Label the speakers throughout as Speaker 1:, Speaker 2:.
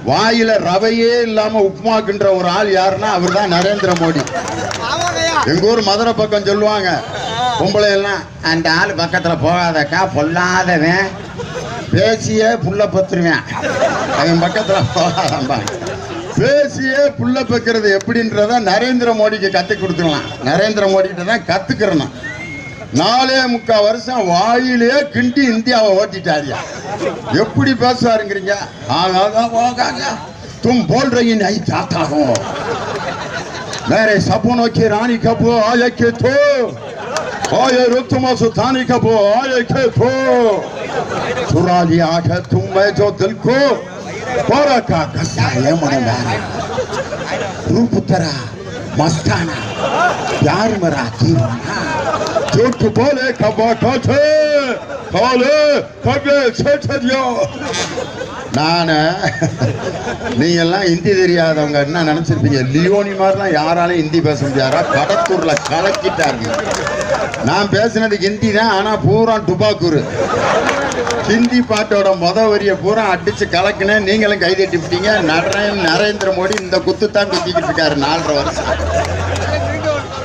Speaker 1: வாயில ரவையே இல்லாம உப்புமாக்குன்ற ஒரு ஆள் யாருன்னா அவர் தான் நரேந்திர மோடி. எங்க ஊர் மதுரை பக்கம் சொல்லுவாங்க, பொம்பளை எல்லாம் அந்த ஆள் பக்கத்துல போகாதக்கா, பொல்லாதவன், பேசியே புள்ள பத்துருவேன், அவன் பக்கத்துல போகாதம்பா. பேசியே புள்ள பக்கிறது எப்படின்றத நரேந்திர மோடிக்கு கத்து கொடுத்துடலாம். நரேந்திர மோடி கிட்ட தான் கத்துக்கிறணும். 4.25 வருஷம் வாயிலே கிண்டி இந்தியாவை ஓட்டிட்டாரியா. எப்படி பேசுவாருங்கிறீங்க? तुम बोल रही नहीं चाहता हो, मेरे सपनों की रानी कब आए के तो आए रुतमा सुल्तानी कब आए के तो चुरा लिया है तुम जो दिल को पोरा का कसा है मन रूप तेरा मस्ताना प्यार मेरा दीवाना झूठ बोले कब कथे बोले कब छेछरियो. நான் நீங்கெல்லாம் ஹிந்தி தெரியாதவங்க என்ன நினைச்சிருப்பீங்க, லியோனி மாதிரிலாம் யாராலையும் ஹிந்தி பேச முடியாதா? கடத்தூர்ல கலக்கிட்டாருங்க. நான் பேசுனதுக்கு ஹிந்தி தான், ஆனா பூரா டுபாக்கூர். ஹிந்தி பாட்டோட வரிய பூரா அடிச்சு கலக்குனேன். நீங்களும் கைதட்டி விட்டீங்க. நரேந்திர மோடி இந்த குத்து தான் குத்திக்கிட்டு இருக்காரு 4.5 வருஷம்.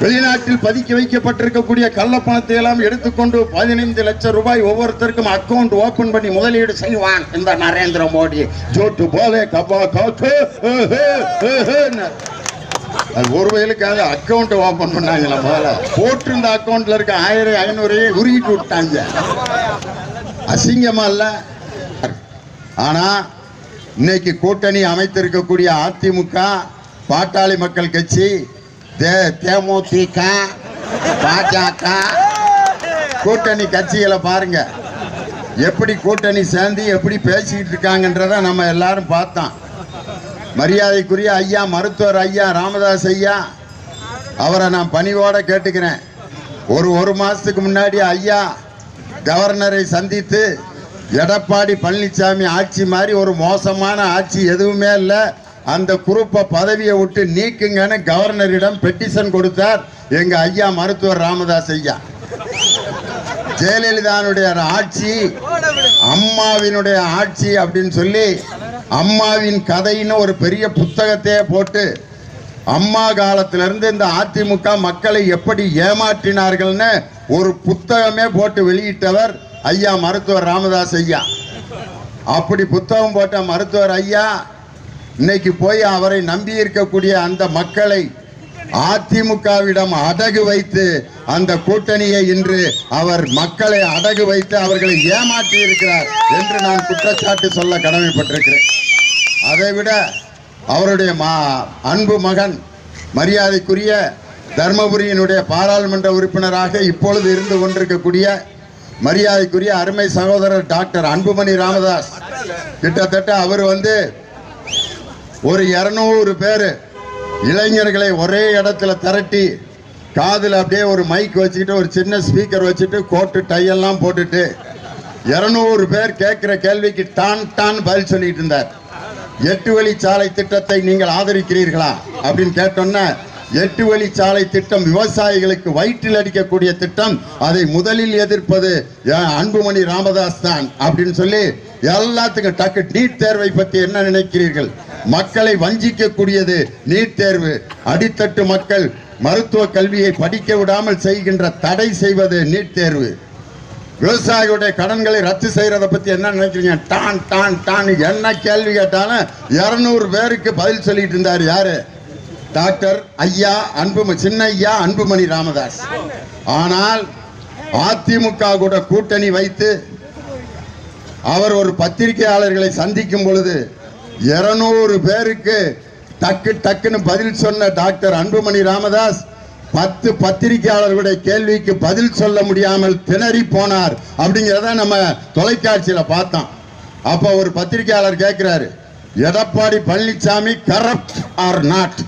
Speaker 1: வெளிநாட்டில் பதுக்கி வைக்கப்பட்டிருக்கக்கூடிய கள்ளப்பணத்தை எல்லாம் எடுத்துக்கொண்டு 15 லட்சம் ரூபாய் ஒவ்வொருத்தருக்கும் அக்கௌண்ட் ஓபன் பண்ணி முதலீடு செய்வான் இந்த நரேந்திர மோடி. ஜோட்டு போலே கபா காத்து அது ஒரு வயலுக்காக அக்கௌண்ட் ஓபன் பண்ணாங்களா? முதல்ல போட்டிருந்த அக்கௌண்ட்ல இருக்க 1500 உருகிட்டு விட்டாங்க. அசிங்கமா இல்ல? ஆனா இன்னைக்கு கூட்டணி அமைத்திருக்கக்கூடிய அதிமுக, பாட்டாளி மக்கள் கட்சி, தேமுதிக, பாஜக கூட்டணி கட்சிகளை பாருங்க எப்படி கூட்டணி சேர்ந்து எப்படி பேசிக்கிட்டு இருக்காங்கன்றத நம்ம எல்லாரும் பார்த்தோம். மரியாதைக்குரிய ஐயா மருத்துவர் ஐயா ராமதாஸ் ஐயா அவரை நான் பணிவோட கேட்டுக்கிறேன். ஒரு மாசத்துக்கு முன்னாடி ஐயா கவர்னரை சந்தித்து எடப்பாடி பழனிசாமி ஆட்சி மாதிரி ஒரு மோசமான ஆட்சி எதுவுமே இல்லை, அந்த குரூப்பை பதவியை விட்டு நீக்குங்கன்னு கவர்னரிடம் பெட்டிஷன் கொடுத்தார் எங்க ஐயா மருத்துவர் ராமதாஸ் ஐயா. ஜெயலலிதாவுடைய ஆட்சி அம்மாவினுடைய ஆட்சி அப்படின்னு சொல்லி அம்மாவின் கதைன்னு ஒரு பெரிய புத்தகத்தையே போட்டு அம்மா காலத்திலிருந்து இந்த அதிமுக மக்களை எப்படி ஏமாற்றினார்கள்னு ஒரு புத்தகமே போட்டு வெளியிட்டவர் ஐயா மருத்துவர் ராமதாஸ் ஐயா. அப்படி புத்தகம் போட்ட மருத்துவர் ஐயா இன்னைக்கு போய் அவரை நம்பி இருக்கக்கூடிய அந்த மக்களை அதிமுகவிடம் அடகு வைத்து அந்த கூட்டணியை இன்று அவர் மக்களை அடகு வைத்து அவர்களை ஏமாற்றி இருக்கிறார் என்று நான் குற்றச்சாட்டு சொல்ல கடமைப்பட்டிருக்கிறேன். அதைவிட அவருடைய அன்பு மகன் மரியாதைக்குரிய தர்மபுரியினுடைய பாராளுமன்ற உறுப்பினராக இப்பொழுது இருந்து கொண்டிருக்கக்கூடிய மரியாதைக்குரிய அருமை சகோதரர் டாக்டர் அன்புமணி ராமதாஸ், கிட்டத்தட்ட அவர் ஒரு 200 பேர் இளைஞர்களை ஒரே இடத்துல திரட்டி காதில் அப்படியே ஒரு மைக் வச்சுக்கிட்டு ஒரு சின்ன ஸ்பீக்கர் வச்சுட்டு கோட்டு டையெல்லாம் போட்டுட்டு 200 பேர் கேட்கிற கேள்விக்கு டான் பதில் சொல்லிட்டு இருந்தார். 8 வழிச்சாலை திட்டத்தை நீங்கள் ஆதரிக்கிறீர்களா அப்படின்னு கேட்டோன்னா, 8 வழிச்சாலை திட்டம் விவசாயிகளுக்கு வயிற்றில் அடிக்கக்கூடிய திட்டம், அதை முதலில் எதிர்ப்பது அன்புமணி ராமதாஸ் தான் அப்படின்னு சொல்லி எல்லாத்துக்கும் டக்கு. நீட் தேர்வை பற்றி என்ன நினைக்கிறீர்கள்? மக்களை வஞ்சிக்கக்கூடியது நீட் தேர்வு. அடித்தட்டு மக்கள் மருத்துவ கல்வியை படிக்க விடாமல் செய்கின்ற தடை செய்வது நீட் தேர்வு. விவசாயிகளுடைய கடன்களை ரத்து செய்யறதை பத்தி என்ன நினைக்கிறீங்க? டான் டான் டான் என்ன கேள்வி கேட்டாலும் 200 பேருக்கு பதில் சொல்லிட்டு இருந்தார். யாரு? டாக்டர் ஐயா சின்ன ஐயா அன்புமணி ராமதாஸ். ஆனால் அதிமுக கூட கூட்டணி வைத்து அவர் ஒரு பத்திரிகையாளர்களை சந்திக்கும் பொழுது 200 பேருக்கு டக்குன்னு பதில் சொன்ன டாக்டர் அன்புமணி ராமதாஸ் 10 பத்திரிகையாளர்களுடைய கேள்விக்கு பதில் சொல்ல முடியாமல் திணறி போனார் அப்படிங்கிறத நம்ம தொலைக்காட்சியில பார்த்தோம். அப்ப ஒரு பத்திரிகையாளர் கேட்கிறாரு, Edappadi Palaniswami corrupt or not?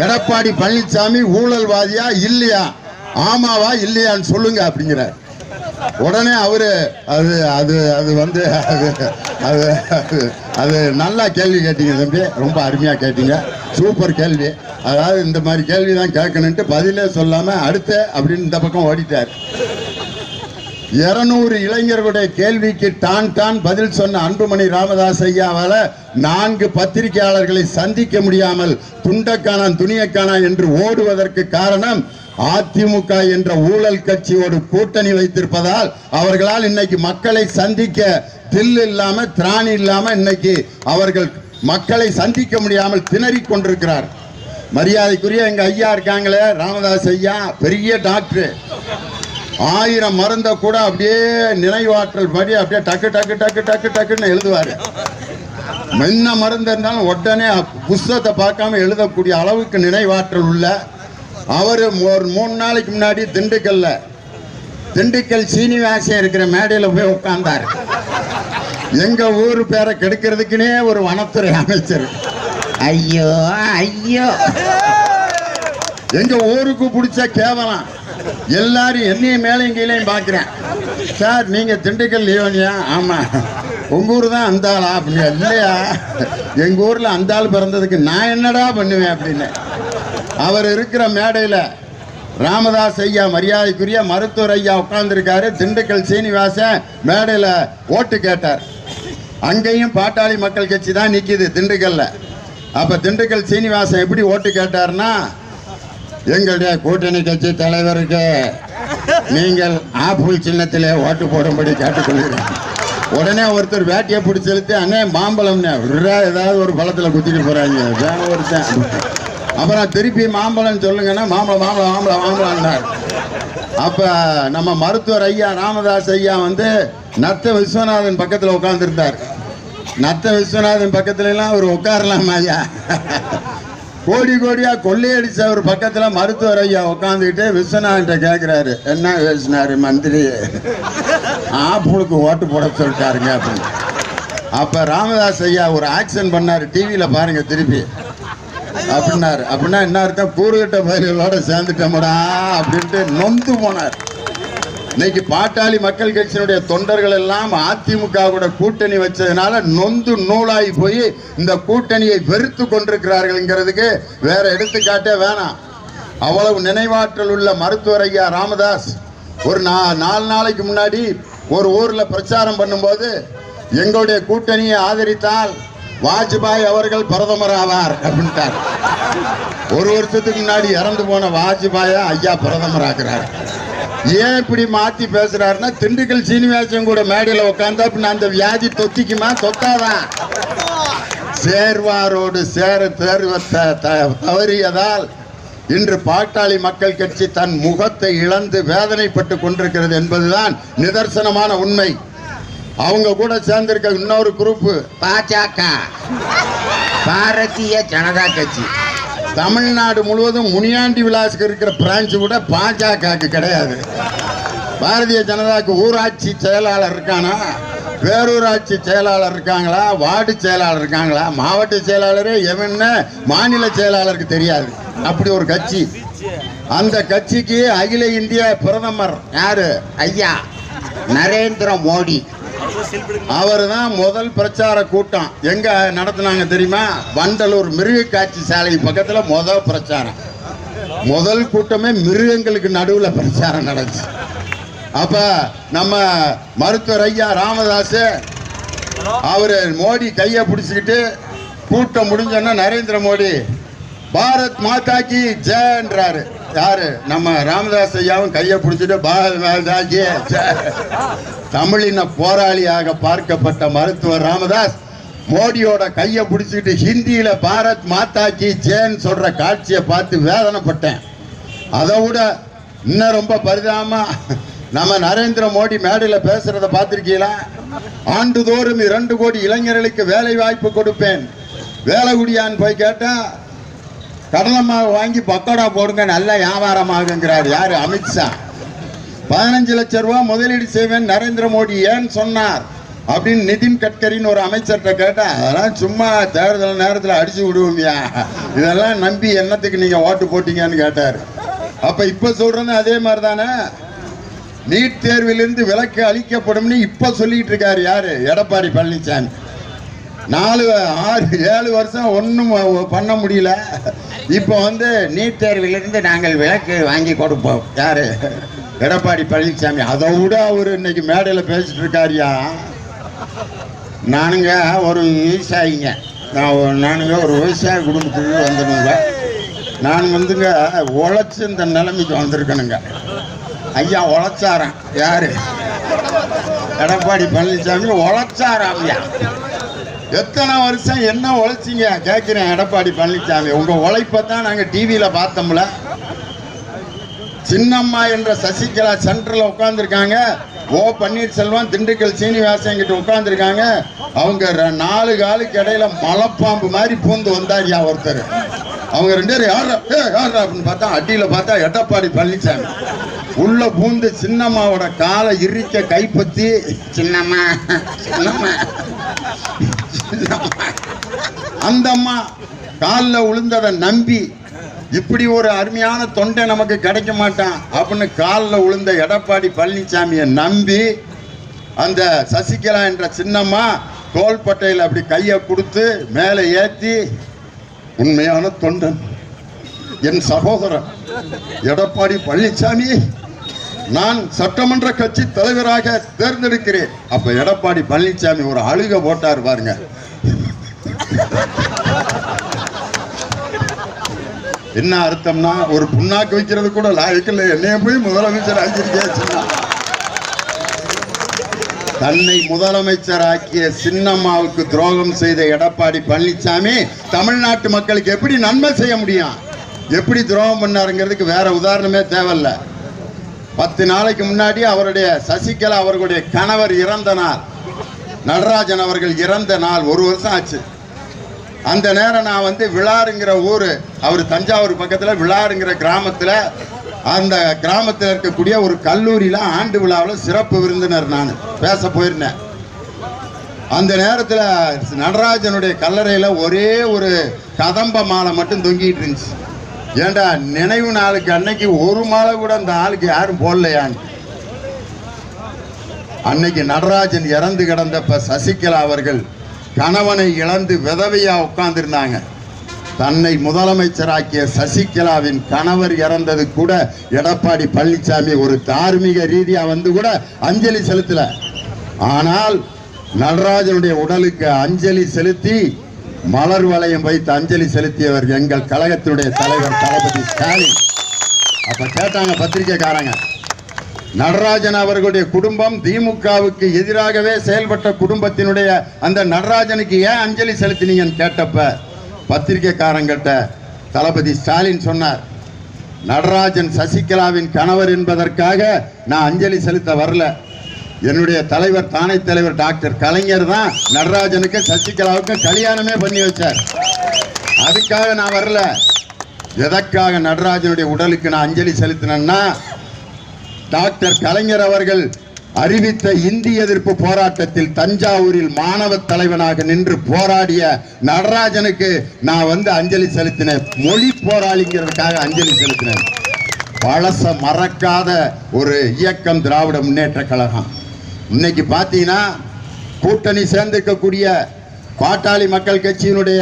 Speaker 1: Edappadi Palaniswami ஊழல்வாதியா இல்லையா, ஆமாவா இல்லையான்னு சொல்லுங்க அப்படிங்கிறார். உடனே அவரு அது அது அது வந்து அது அது நல்லா கேள்வி கேட்டீங்க தம்பி, ரொம்ப அருமையா கேட்டீங்க, சூப்பர் கேள்வி. அதாவது இந்த மாதிரி கேள்வி தான் கேட்கணுன்ட்டு பதிலே சொல்லாம அடுத்த அப்படின்னு இந்த பக்கம் ஓடிட்டார். 200 இளைஞர்களுடைய கேள்விக்கு தான் பதில் சொன்ன அன்புமணி ராமதாஸ் ஐயாவால 4 பத்திரிகையாளர்களை சந்திக்க முடியாமல் துண்டக்கானான் துணியக்கானான் என்று ஓடுவதற்கு காரணம் அதிமுக என்ற ஊழல் கட்சியோடு கூட்டணி வைத்திருப்பதால் அவர்களால் இன்னைக்கு மக்களை சந்திக்க தில் இல்லாம திராணி இல்லாம இன்னைக்கு அவர்கள் மக்களை சந்திக்க முடியாமல் திணறிக் கொண்டிருக்கிறார். மரியாதைக்குரிய எங்க ஐயா இருக்காங்களே ராமதாஸ் ஐயா, பெரிய டாக்டர். 1000 மருந்த கூட அப்படியே நினைவாற்றல் படி அப்படியே டக்கு டக்கு டக்கு டக்கு டக்குன்னு எழுதுவாரு. என்ன மருந்து இருந்தாலும் உடனே புஸ்தகத்தை பார்க்காம எழுதக்கூடிய அளவுக்கு நினைவாற்றல் உள்ள அவர் ஒரு 3 நாளைக்கு முன்னாடி திண்டுக்கல் சீனிவாசன் இருக்கிற மேடையில் போய் உட்கார்ந்தார். எங்க ஊர் பேரை கெடுக்கிறதுக்குனே ஒரு வனத்துறை அமைச்சர். ஐயோ ஐயோ, எங்க ஊருக்கு பிடிச்ச கேவலம். எல்லாரும் என்னையும் மேலையும் கீழையும் பார்க்கிறேன். சார் நீங்க திண்டுக்கல் லியோனியா? ஆமா. உங்க ஊர் தான் அந்த ஆளா? அப்படின்னா இல்லையா, எங்க ஊர்ல அந்த ஆள் பிறந்ததுக்கு நான் என்னடா பண்ணுவேன் அப்படின்னு. அவர் இருக்கிற மேடையில் ராமதாஸ் ஐயா, மரியாதைக்குரிய மருத்துவர் ஐயா உட்கார்ந்துருக்காரு. திண்டுக்கல் சீனிவாசன் மேடையில் ஓட்டு கேட்டார். அங்கேயும் பாட்டாளி மக்கள் கட்சி தான் நிற்கிது திண்டுக்கல்ல. அப்ப திண்டுக்கல் சீனிவாசன் எப்படி ஓட்டு கேட்டார்னா, எங்களுடைய கூட்டணி கட்சி தலைவருக்கு நீங்கள் ஆப்பிள் சின்னத்திலே ஓட்டு போடும்படி கேட்டுக்கொள்கிறேன். உடனே ஒருத்தர் வேட்டியை பிடிச்சி இழுத்து, அண்ணே மாம்பழம்னே ஏதாவது ஒரு பழத்தில் குத்திட்டு போறாங்க வேற ஒருத்தன். அப்புறம் திருப்பி மாம்பழம் சொல்லுங்கன்னா மாம்பழம் மாம்பழம் மாம்பழம் மாம்பழம்னார். அப்ப நம்ம மருத்துவர் ஐயா ராமதாஸ் ஐயா வந்து நத்த விஸ்வநாதன் பக்கத்தில் உட்கார்ந்துருந்தார். நத்த விஸ்வநாதன் பக்கத்துல எல்லாம் அவர் உட்காரலாம் ஐயா. கோடி கோடியா கொள்ளையடிச்ச ஒரு பக்கத்துல மருத்துவர் ஐயா உட்காந்துக்கிட்டு விஸ்வநாதன் கேட்கிறாரு, என்ன பேசினாரு மந்திரி? ஆப்புளுக்கு ஓட்டு போட சொல்லிட்டாருங்க அப்படின்னு. அப்ப ராமதாஸ் ஐயா ஒரு ஆக்ஷன் பண்ணாரு, டிவியில பாருங்க திருப்பி. அப்படின்னாரு. அப்படின்னா என்ன அர்த்தம்? கூறுகிட்ட பயிர்களோட சேர்ந்துட்டோம்டா அப்படின்ட்டு நொந்து போனார். இன்னைக்கு பாட்டாளி மக்கள் கட்சியினுடைய தொண்டர்கள் எல்லாம் அதிமுக கூட கூட்டணி வச்சதுனால நொந்து நூலாகி போய் இந்த கூட்டணியை வெறுத்து கொண்டிருக்கிறார்கள்ங்கிறதுக்கு வேற எடுத்துக்காட்டே வேணாம். அவ்வளவு நினைவாற்றல் உள்ள மருத்துவர் ஐயா ராமதாஸ் ஒரு 4 நாளைக்கு முன்னாடி ஒரு ஊர்ல பிரச்சாரம் பண்ணும்போது, எங்களுடைய கூட்டணியை ஆதரித்தால் வாஜ்பாய் அவர்கள் பிரதமர் ஆவார் அப்படின்ட்டார். 1 வருஷத்துக்கு முன்னாடி இறந்து போன வாஜ்பாயை ஐயா பிரதமர் ஆக்குறாரு. ஏன் இப்படி மாத்தி பேசுறாருன்னா, திண்டுக்கல் சீனிவாசன் கூட மேடையில் உட்கார்ந்தா அந்த வியாதி தொத்திக்குமா? தொத்தாதான். சேர்வாரோடு சேர தவறியதால் இன்று பாட்டாளி மக்கள் கட்சி தன் முகத்தை இழந்து வேதனைப்பட்டு கொண்டிருக்கிறது என்பதுதான் நிதர்சனமான உண்மை. அவங்க கூட சேர்ந்திருக்க இன்னொரு குரூப் பாஜக, பாரதிய ஜனதா கட்சி. தமிழ்நாடு முழுவதும் முனியாண்டி விலாசுக்கு இருக்கிற பிரான்ச் கூட பாஜகவுக்கு கிடையாது. பாரதிய ஜனதாவுக்கு ஊராட்சி செயலாளர் இருக்கானா, பேரூராட்சி செயலாளர் இருக்காங்களா, வார்டு செயலாளர் இருக்காங்களா, மாவட்ட செயலாளரே எவன்னு மாநில செயலாளருக்கு தெரியாது. அப்படி ஒரு கட்சி. அந்த கட்சிக்கு அகில இந்திய பிரதமர் யாரு? ஐயா நரேந்திர மோடி. அவர் தான் முதல் பிரச்சார கூட்டம் எங்க நடத்தினாங்க தெரியுமா? வண்டலூர் மிருக காட்சி சாலை பக்கத்துல முதல் பிரச்சாரம். முதல் கூட்டமே மிருகங்களுக்கு நடுவில் பிரச்சாரம் நடந்துச்சு. அப்ப நம்ம மருத்துவர் ஐயா ராமதாஸ் அவரு மோடி கையை பிடிச்சுக்கிட்டு கூட்டம் முடிஞ்சோன்னா நரேந்திர மோடி பாரத் மாதா கி ஜெயன்றாரு. யாரு? நம்ம ராமதாஸ் ஐயாவும் கையை பிடிச்சிட்டு பாரத் மாதா கி ஜெய். தமிழின போராளியாக பார்க்கப்பட்ட மருத்துவர் ராமதாஸ் மோடியோட கையை பிடிச்சிட்டு ஹிந்தியில பாரத் மாதா கி ஜெயன் சொல்ற காட்சியை பார்த்து வேதனைப்பட்டேன். அதை விட இன்னும் ரொம்ப பரிதாபமா நம்ம நரேந்திர மோடி மேடையில் பேசுறத பார்த்திருக்கீங்களா? ஆண்டுதோறும் 2 கோடி இளைஞர்களுக்கு வேலை வாய்ப்பு கொடுப்பேன். வேலைக்குடியான்னு போய் கேட்டா கடலமாக வாங்கி பக்கோடா போடுங்க, நல்ல வியாபாரம் ஆகுங்கிறார். யாரு? அமித்ஷா. 15 லட்சம் ரூபாய் முதலீடு செய்வேன் நரேந்திர மோடி ஏன் சொன்னார் அப்படின்னு நிதின் கட்கரின்னு ஒரு அமைச்சர்கிட்ட கேட்டா, அதெல்லாம் சும்மா தேர்தல் நேரத்தில் அடிச்சு விடுவோம்யா, இதெல்லாம் நம்பி என்னத்துக்கு நீங்க ஓட்டு போட்டீங்கன்னு கேட்டார். அப்ப இப்ப சொல்றது அதே மாதிரி தானே. நீட் தேர்விலிருந்து விலக்கு அளிக்கப்படும்னு இப்ப சொல்லிட்டு இருக்காரு யாரு? எடப்பாடி பழனிசாமி. 4, 6, 7 வருஷம் ஒன்றும் பண்ண முடியல. இப்போ நீட் தேர்விலிருந்து நாங்கள் விலக்கு வாங்கி கொடுப்போம். யாரு? எடப்பாடி பழனிசாமி. அதை விட அவர் இன்னைக்கு மேடையில் பேசிட்டு இருக்காருயா. நானுங்க ஒரு விவசாயிங்க, நானுங்க ஒரு விவசாய குடும்பத்துக்கு வந்துடுங்க. நான் வந்துங்க உழைச்சி இந்த நிலைமைக்கு வந்திருக்கணுங்க. ஐயா உழைச்சாரான். யாரு? எடப்பாடி பழனிசாமி உழைச்சாராம். ஐயா எத்தனை வருஷம் என்ன உழைச்சிங்க கேட்குறேன். எடப்பாடி பழனிசாமி உங்கள் உழைப்பை தான் நாங்கள் டிவியில் பார்த்தோம்ல. சின்னம்மா என்ற சசிகலா சென்டரில் உட்காந்துருக்காங்க. ஓ பன்னீர்செல்வம் திண்டுக்கல் சீனிவாசன் கிட்ட உட்காந்துருக்காங்க. அவங்க 4 காலுக்கு இடையில மலைப்பாம்பு மாதிரி பூந்து வந்தாரியா ஒருத்தர். அவங்க 2 பேரும் யாரா அப்படின்னு பார்த்தா அடியில் பார்த்தா எடப்பாடி பழனிசாமி உள்ள பூந்து சின்னம்மாவோட காலை இறுக்க கைப்பற்றி சின்னம்மா சின்னம்மா அந்த அம்மா காலில் விழுந்ததை நம்பி இப்படி ஒரு அருமையான தொண்டை நமக்கு கிடைக்க மாட்டான் அப்படின்னு காலில் விழுந்த எடப்பாடி பழனிசாமியை நம்பி அந்த சசிகலா என்ற சின்னம்மா தோள்பட்டையில் அப்படி கையை கொடுத்து மேலே ஏற்றி, உண்மையான தொண்டன் என் சகோதரன் எடப்பாடி பழனிசாமி நான் சட்டமன்ற கட்சி தலைவராக தேர்ந்தெடுக்கிறேன். அப்ப எடப்பாடி பழனிசாமி ஒரு அழுக போட்டார் பாருங்க. என்ன அர்த்தம்னா, ஒரு புண்ணாக்கு வைக்கிறது கூட லாயக்கில்லை, என்னைய போய் முதலமைச்சர் ஆக்கியிருக்கேன். தன்னை முதலமைச்சர் ஆக்கிய சின்னம்மாவுக்கு துரோகம் செய்த எடப்பாடி பழனிசாமி தமிழ்நாட்டு மக்களுக்கு எப்படி நன்மை செய்ய முடியும்? எப்படி துரோகம் பண்ணாருங்கிறதுக்கு வேற உதாரணமே தேவையில்ல. 10 நாளைக்கு முன்னாடி அவருடைய சசிகலா அவர்களுடைய கணவர் இறந்த நாள், நடராஜன் அவர்கள் இறந்த நாள் 1 வருஷம் ஆச்சு. அந்த நேரம் நான் வந்து விளாறுங்கிற ஊர், அவர் தஞ்சாவூர் பக்கத்தில் விளாறுங்கிற கிராமத்தில், அந்த கிராமத்தில் இருக்கக்கூடிய ஒரு கல்லூரியில் ஆண்டு விழாவில் சிறப்பு விருந்தினர் நான் பேச போயிருந்தேன். அந்த நேரத்தில் நடராஜனுடைய கல்லறையில் ஒரே ஒரு கதம்ப மாலை மட்டும் தொங்கிட்டு இருந்துச்சு. ஏண்டா நினைவு நாளுக்கு அன்னைக்கு ஒரு மாலை கூட அந்த ஆளுக்கு யாரும் போடலையான்னு. அன்னைக்கு நடராஜன் இறந்து கிடந்தப்ப சசிகலா அவர்கள் கணவனை இழந்து விதவையா உட்கார்ந்துருந்தாங்க. தன்னை முதலமைச்சராக்கிய சசிகலாவின் கணவர் இறந்தது கூட எடப்பாடி பழனிசாமி ஒரு தார்மீக ரீதியா வந்து கூட அஞ்சலி செலுத்தல. ஆனால் நடராஜனுடைய உடலுக்கு அஞ்சலி செலுத்தி மலர் வளையம் வைத்து அஞ்சலி செலுத்தியவர் எங்கள் கழகத்தினுடைய தலைவர் தளபதி ஸ்டாலின். அப்ப கேட்டாங்க பத்திரிகைக்காரங்க, நடராஜன் அவர்களுடைய குடும்பம் திமுகவுக்கு எதிராகவே செயல்பட்ட குடும்பத்தினுடைய அந்த நடராஜனுக்கு ஏன் அஞ்சலி செலுத்தினீங்கன்னு கேட்டப்ப பத்திரிகைக்காரங்கிட்ட தளபதி ஸ்டாலின் சொன்னார், நடராஜன் சசிகலாவின் கணவர் என்பதற்காக நான் அஞ்சலி செலுத்த வரல. என்னுடைய தலைவர் தானை தலைவர் டாக்டர் கலைஞர் தான் நடராஜனுக்கு சசிகலாவுக்கு கல்யாணமே பண்ணி வச்சார். அதுக்காக நான் வரல. எதற்காக நடராஜனுடைய உடலுக்கு நான் அஞ்சலி செலுத்தினேன்னா, டாக்டர் கலைஞர் அவர்கள் அறிவித்த இந்தி எதிர்ப்பு போராட்டத்தில் தஞ்சாவூரில் மாணவ தலைவனாக நின்று போராடிய நடராஜனுக்கு நான் வந்து அஞ்சலி செலுத்தினேன். மொழி போராளிங்கிறதுக்காக அஞ்சலி செலுத்தினேன். பழச மறக்காத ஒரு இயக்கம் திராவிட முன்னேற்ற கழகம். இன்னைக்கு பார்த்தீங்கன்னா கூட்டணி சேர்ந்திருக்கக்கூடிய பாட்டாளி மக்கள் கட்சியினுடைய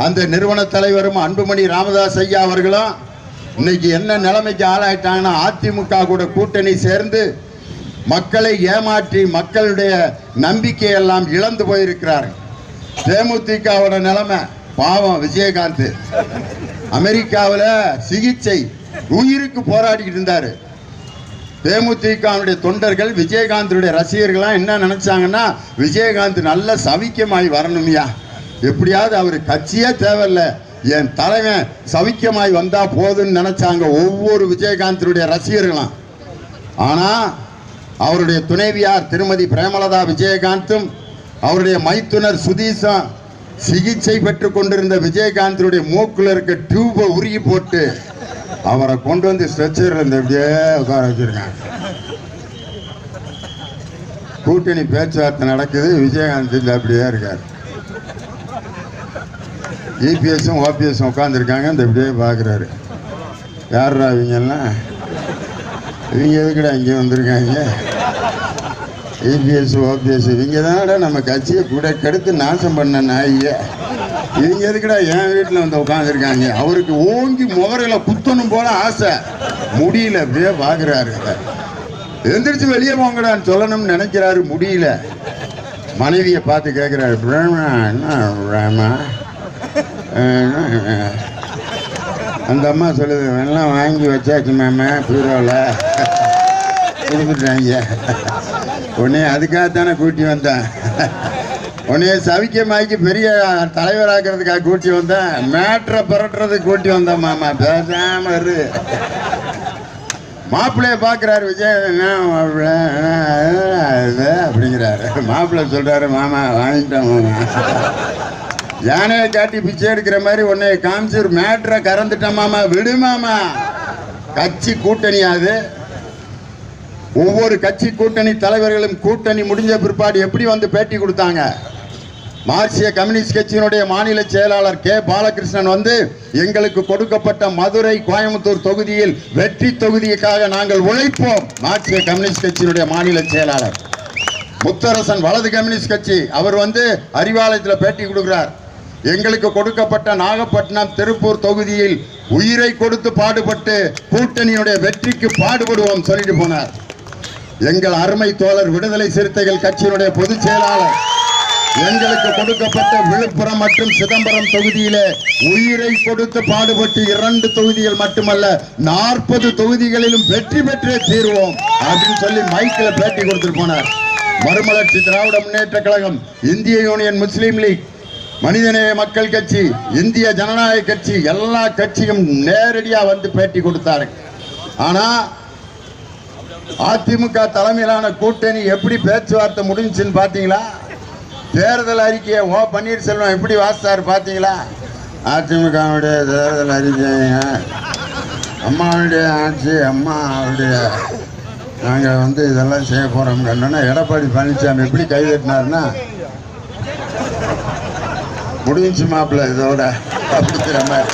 Speaker 1: அந்த நிறுவன தலைவரும் அன்புமணி ராமதாஸ் ஐயா அவர்களும் இன்னைக்கு என்ன நிலைமைக்கு ஆளாயிட்டாங்கன்னா, அதிமுக கூட கூட்டணி சேர்ந்து மக்களை ஏமாற்றி மக்களுடைய நம்பிக்கையெல்லாம் இழந்து போயிருக்கிறார்கள். தேமுதிகவோட நிலைமை பாவம். விஜயகாந்த் அமெரிக்காவில் சிகிச்சை உயிருக்கு போராடிக்கிட்டு இருந்தாரு. தேமுதிகவுடைய தொண்டர்கள் விஜயகாந்துடைய ரசிகர்கள்லாம் என்ன நினைச்சாங்கன்னா, விஜயகாந்த் நல்ல சவிக்கமாய் வரணும்யா, எப்படியாவது அவர் கட்சியே தேவையில்லை, என் தலைவன் சவிக்கமாய் வந்தா போதுன்னு நினைச்சாங்க ஒவ்வொரு விஜயகாந்தனுடைய ரசிகர்களும். ஆனா அவருடைய துணைவியார் திருமதி பிரேமலதா விஜயகாந்தும் அவருடைய மைத்துனர் சுதீஷும் சிகிச்சை பெற்றுக் கொண்டிருந்த விஜயகாந்தனுடைய மூக்குல இருக்க டியூபை உருகி போட்டு அவரை கொண்டு வந்து ஸ்ட்ரெச்சர்ல இந்த அப்படியே உட்கார வச்சிருக்காங்க. கூட்டணி பேச்சுவார்த்தை நடக்குது, விஜயகாந்த் இந்த அப்படியே இருக்காரு. இபிஎஸும் ஓபிஎஸும் உட்காந்துருக்காங்க, இந்த இப்படியே பார்க்குறாரு. யாரா இவங்கெல்லாம்? இவங்க எதுக்குடா இங்கே வந்திருக்காங்க? இபிஎஸ் ஓபிஎஸ் இவங்க தானடா நம்ம கட்சியை கூட கெடுத்து நாசம் பண்ண நாய்ங்க. இவங்க எதுக்குடா என் வீட்டில் வந்து உட்காந்துருக்காங்க? அவருக்கு ஓங்கி முகரையில் குத்தணும் போல ஆசை, முடியல, அப்படியே பார்க்குறாரு. எந்திரிச்சு வெளியே போங்கடான்னு சொல்லணும்னு நினைக்கிறாரு, முடியல. மனைவியை பார்த்து கேட்கிறாரு, என்ன அந்த அம்மா சொல்லுது, எல்லாம் வாங்கி வச்சாச்சு மேம பீரோவில் கொடுத்துட்டாங்க. உடனே அதுக்காகத்தானே கூட்டி வந்தேன், உடனே சவிக்கமாக்கி பெரிய தலைவராக்கிறதுக்காக கூட்டி வந்தேன், மேட்ரை புரட்டுறதுக்கு கூட்டி வந்தேன் மாமா, பேசாம இரு. மாப்பிள்ளைய பார்க்குறாரு விஜய், என்ன மாப்பிள்ள அப்படிங்கிறாரு. மாப்பிள்ளை சொல்கிறாரு, மாமா வாங்கிட்டேன் மாமா. யானையை காட்டி பிச்சை எடுக்கிற மாதிரி உன்னை காமிச்சு ஒரு மேட்ரை கறந்துட்டேன் மாமா, விடு மாமா. கட்சி கூட்டணியாது, ஒவ்வொரு கட்சி கூட்டணி தலைவர்களும் கூட்டணி முடிஞ்ச பிற்பாடு எப்படி வந்து பேட்டி கொடுத்தாங்க. மார்க்சிய கம்யூனிஸ்ட் கட்சியினுடைய மாநில செயலாளர் கே பாலகிருஷ்ணன் வந்து, எங்களுக்கு கொடுக்கப்பட்ட மதுரை கோயம்புத்தூர் தொகுதியில் வெற்றி தொகுதிக்காக நாங்கள் உழைப்போம். மார்க்சிய கம்யூனிஸ்ட் கட்சியினுடைய மாநில செயலாளர் முத்தரசன் வலது கம்யூனிஸ்ட் கட்சி, அவர் வந்து அறிவாலயத்தில் பேட்டி கொடுக்கிறார். எங்களுக்கு கொடுக்கப்பட்ட நாகப்பட்டினம் திருப்பூர் தொகுதியில் உயிரை கொடுத்து பாடுபட்டு கூட்டணியுடைய வெற்றிக்கு பாடுபடுவோம் சொல்லிட்டு போனார். எங்கள் அருமை தோழர் விடுதலை சிறுத்தைகள் கட்சியினுடைய பொதுச் செயலாளர், எங்களுக்கு கொடுக்கப்பட்ட விழுப்புரம் மற்றும் சிதம்பரம் தொகுதியிலே உயிரை கொடுத்து பாடுபட்டு 2 தொகுதிகள் மட்டுமல்ல 40 தொகுதிகளிலும் வெற்றி பெற்றே தீர்வோம் அப்படின்னு சொல்லி மைக்கில் பேட்டி கொடுத்துட்டு போனார். மறுமலர்ச்சி திராவிட முன்னேற்ற கழகம், இந்திய யூனியன் முஸ்லீம் லீக், மனிதநேய மக்கள் கட்சி, இந்திய ஜனநாயக கட்சி, எல்லா கட்சியும் நேரடியா வந்து பேட்டி கொடுத்தாரு. ஆனா அதிமுக தலைமையிலான கூட்டணி எப்படி பேச்சுவார்த்தை முடிஞ்சுன்னு பாத்தீங்களா? தேர்தல் அறிக்கையை ஓ பன்னீர்செல்வம் எப்படி வாசித்தார் பாத்தீங்களா? அதிமுகவுடைய தேர்தல் அறிக்கை, அம்மாவுடைய ஆட்சி, அம்மாவுடைய நாங்கள் வந்து இதெல்லாம் செய்ய போறோம் கண்டோன்னா எடப்பாடி பழனிசாமி எப்படி கைதட்டினார்னா, முடிஞ்சு மாப்பிள்ள இதோட அப்படிங்கிற மாதிரி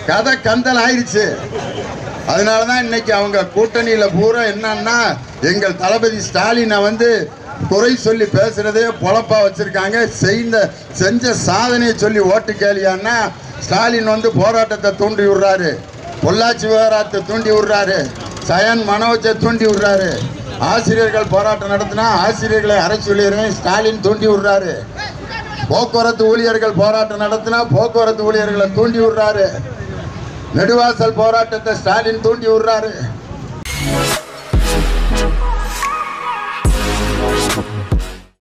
Speaker 1: கதை கந்தல் ஆயிடுச்சு. அதனாலதான் இன்னைக்கு அவங்க கூட்டணியில பூரா என்னன்னா, எங்கள் தளபதி ஸ்டாலினை வந்து குறை சொல்லி பேசுறதே பொழப்பா வச்சிருக்காங்க. செஞ்ச சாதனையை சொல்லி ஓட்டு கேளியான்னா, ஸ்டாலின் வந்து போராட்டத்தை தூண்டி விடுறாரு, பொள்ளாச்சி விவகாரத்தை தூண்டி விடுறாரு, சயன் மனோஜை தூண்டி விடுறாரு, ஆசிரியர்கள் போராட்டம் நடத்தினா ஆசிரியர்களை அரசியல் ஸ்டாலின் தூண்டி விடுறாரு, போக்குவரத்து ஊழியர்கள் போராட்டம் நடத்தினா போக்குவரத்து ஊழியர்களை தூண்டி விடுறாரு, நெடுவாசல் போராட்டத்தை ஸ்டாலின் தூண்டி விடுறாரு.